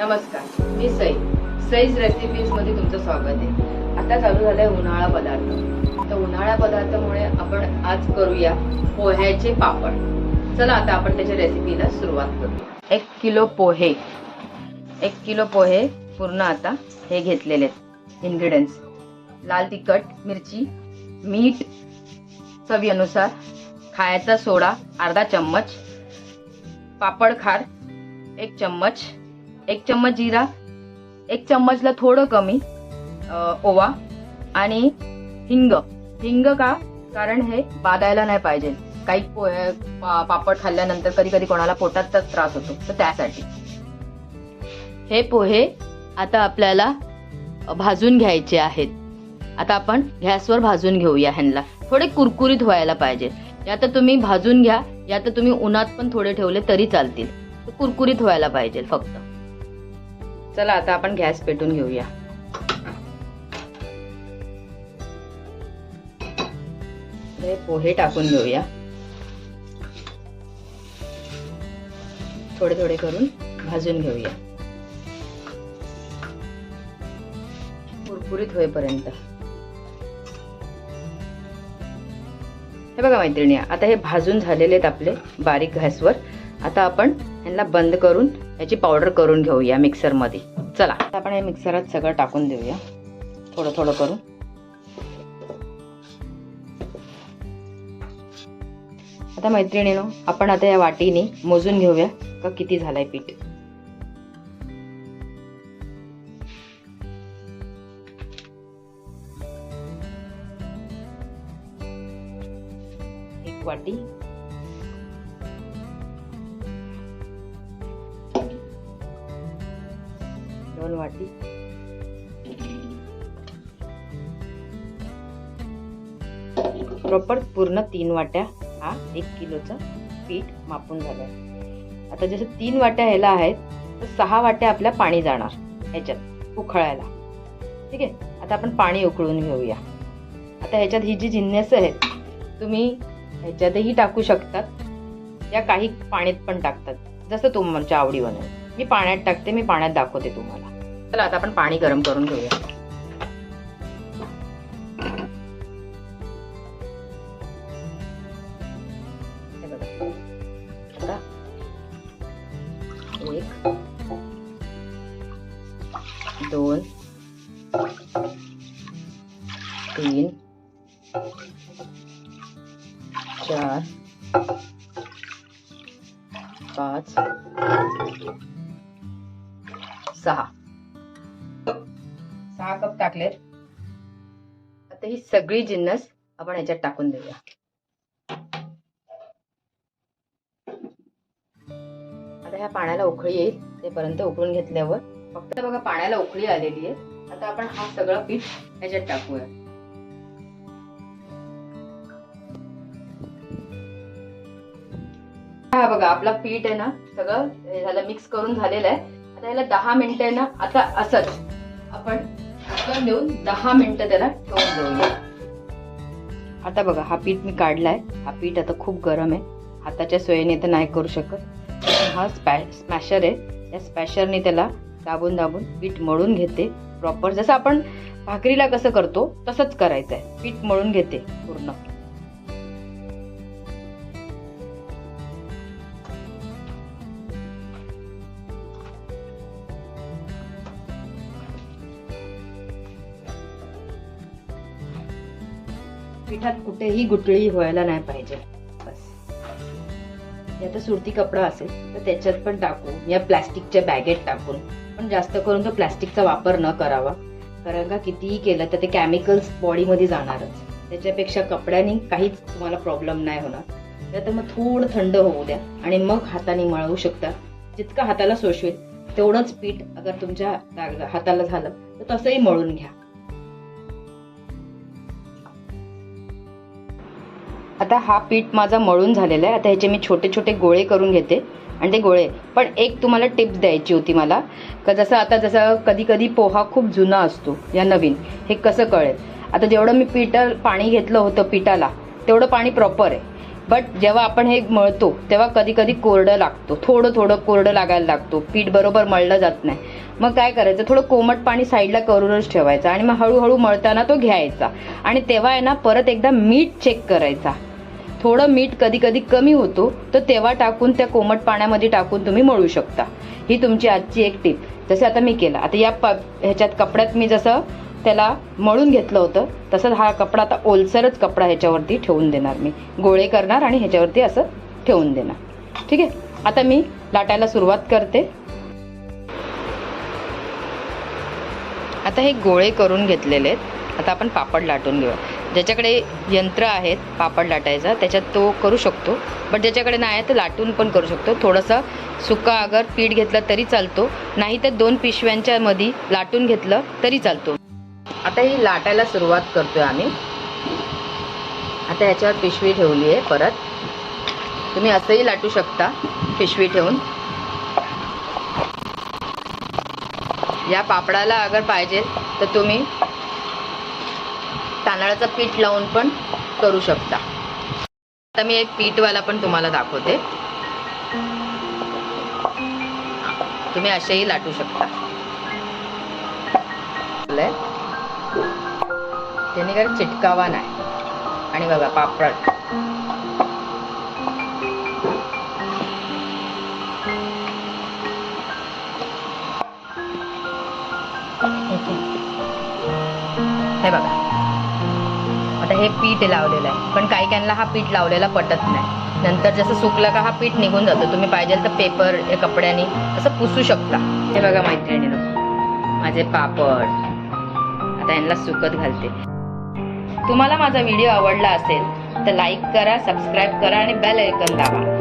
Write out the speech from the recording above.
नमस्कार, मी सईज रेसिपीजमध्ये तुमचं स्वागत आहे। आता चालू झालाय उन्हाळा पदार्थ। तर उन्हाळा पदार्थामुळे आपण आज करूया पोह्याचे पापड। चला आता आपण त्याच्या रेसिपीला सुरुवात करूया। 1 किलो पोहे, 1 किलो पोहे पूर्ण आता हे घेतलेले आहेत इन्ग्रेडियंट्स। लाल तिखट, मिरची, मीठ चवीनुसार, खायचा सोडा अर्धा चम्मच, पापड खार 1 चम्मच, 1 चम्मच जिरा, 1 चम्मचला थोडं कमी ओवा आणि हिंग का, कारण हे बादायला नाही पाहिजे। काही पापड खाल्ल्यानंतर कधी कधी कोणाला पोटाचा त्रास होतो, तर त्यासाठी हे पोहे आता आपल्याला भाजून घ्यायचे आहेत। आता आपण गॅसवर भाजून घेऊया। ह्यांना थोडे कुरकुरीत व्हायला पाहिजे। या तर तुम्ही भाजून घ्या, या तर तुम्ही उन्हात पण थोडे ठेवले तरी चालतील। कुरकुरीत व्हायला पाहिजे फक्त। चला आता आपण गॅस पेटून घेऊया। हे पोहे टाकून घेऊया, थोडे थोडे करून भाजून घेऊया कुरकुरीत होईपर्यंत। हे बघा मैत्रिणी, आता हे भाजून झालेले आहेत आपले बारीक गॅसवर। आता आपण यांना बंद करून याची पावडर करून घेऊया मिक्सर मध्ये। चला आपण हे मिक्सरात सगळं टाकून देऊया थोडं थोडं करून। आता मैत्रिणीनो, आपण आता या वाटीने मोजून घेऊया का किती झालंय पीठ। एक वाटी, 2 वाटी, पूर्ण 3 वाट्या हा 1 किलोचं पीठ मापून झालंय। आता जसं 3 वाट्या ह्याला आहेत, तर 6 वाट्या आपल्या पाणी जाणार ह्याच्यात उकळायला। ठीक आहे, आता आपण पाणी उकळून घेऊया। आता ह्याच्यात ही जी जिन्नस आहेत तुम्ही ह्याच्यातही टाकू शकतात, या काही पाण्यात पण टाकतात, जसं तुमच्या आवडीवर। मी पाण्यात टाकते, मी पाण्यात दाखवते तुम्हाला। चला आता आपण पाणी गरम करून घेऊया। आता 1 2 3 4 5 6 कप टाकलेत। आता ही सगळी जिन्नस आपण याच्यात टाकून देऊया। आता ह्या पाण्याला उकळी येईल, तेपर्यंत उकळून घेतल्यावर फक्त बघा पाण्याला उकळी आलेली आहे। आता आपण हा सगळं पीठ याच्यात टाकूया। हा बघा आपला पीठ आहे ना, सगळं हे झालं, मिक्स करून झालेलं आहे। आता याला 10 मिनिटं आहे ना, आता असंच आपण झाकण देऊन 10 मिनिटं त्याला ठेवून देऊया। आता बघा हा पीठ मी काढलाय। हा पीठ आता खूप गरम आहे, हाताच्या सोयीने तर नाही करू शकत। हा स्मॅशर आहे, या स्मॅशरने त्याला दाबून दाबून पीठ मळून घेते प्रॉपर। जसं आपण भाकरीला कसं करतो तसंच करायचं आहे, पीठ मळून घेते पूर्ण। पिठात कुठेही गुठळी व्हायला नाही पाहिजे बस। आता सुरती कपडा असेल तर त्याच्यात पण टाकू, या प्लास्टिकच्या बॅगेत टाकून, पण जास्त करून तो प्लास्टिकचा वापर न करावा, कारण का कितीही केलं तर ते केमिकल्स बॉडीमध्ये जाणारच। त्याच्यापेक्षा कपड्याने काहीच तुम्हाला प्रॉब्लेम नाही होणार। तर मग थोडं थंड होऊ द्या आणि मग हाताने मळू शकता। जितकं हाताला सोसवेल तेवढंच पीठ अगर तुमच्या हाताला झालं तर तसंही मळून घ्या। आता हा पीठ माझा मळून झालेला आहे। आता ह्याचे मी छोटे छोटे गोळे करून घेते आणि ते गोळे पण एक तुम्हाला टिप्स द्यायची होती मला, का जसं कधी कधी पोहा खूप जुना असतो या नवीन, हे कसं कळेल। आता जेवढं मी पाणी घेतलं होतं पिठाला तेवढं पाणी प्रॉपर आहे, बट जेव्हा आपण हे मळतो तेव्हा कधी कधी कोरडं लागतो, थोडं थोडं कोरडं लागायला लागतो, पीठ बरोबर मळलं जात नाही। मग काय करायचं, थोडं कोमट पाणी साईडला करूनच ठेवायचं आणि मग हळूहळू मळताना तो घ्यायचा आणि तेव्हा आहे ना परत एकदा मीठ चेक करायचा. थोडं मीठ कधी कधी कमी होतो, तर तेव्हा टाकून त्या कोमट पाण्यामध्ये टाकून तुम्ही मळू शकता. ही तुमची आजची एक टिप. जसे आता मी केलं, आता या ह्याच्यात कपड्यात मी जसं त्याला मळून घेतलं होतं तसंच हा कपडा आता ओलसरच कपडा ह्याच्यावरती ठेवून देणार. मी गोळे करणार आणि ह्याच्यावरती असं ठेवून देणार. ठीक आहे, आता मी लाटायला सुरुवात करते. आता हे गोळे करून घेतलेले आहेत. आता आपण पापड लाटून घेऊया. ज्याच्याकडे यंत्र आहेत पापड लाटायचा त्याच्यात तो करू शकतो, बट ज्याच्याकडे नाही आहे तर लाटून पण करू शकतो. थोडंसं सुका अगर पीठ घेतलं तरी चालतो, नाही तर 2 पिशव्यांच्या मध्ये लाटून घेतलं तरी चालतो. आता ही लाटायला सुरुवात करतोय आम्ही. आता ह्याच्यावर पिशवी ठेवली आहे. परत तुम्ही असंही लाटू शकता पिशवी ठेवून. या पापडाला अगर पाहिजे तर तुम्ही तांदळाचं पीठ लावून पण करू शकता. आता मी एक पीठवाला पण तुम्हाला दाखवते. तुम्ही असेही लाटू शकता. त्याने काही चिटकावा नाही. आणि बघा पापड हे बघा. आता हे पीठ लावलेलं आहे, पण काही काहींना हा पीठ लावलेला पटत नाही. नंतर जसं सुकलं का हा पीठ निघून जातो. तुम्ही पाहिजे तर पेपर या कपड्याने असं पुसू शकता. हे बघा मैत्रिणींनो, माझे पापड आता यांना सुकत घालते. तुम्हाला माझा व्हिडिओ आवडला असेल तर लाईक करा, सबस्क्राईब करा आणि बेल आयकॉन दाबा.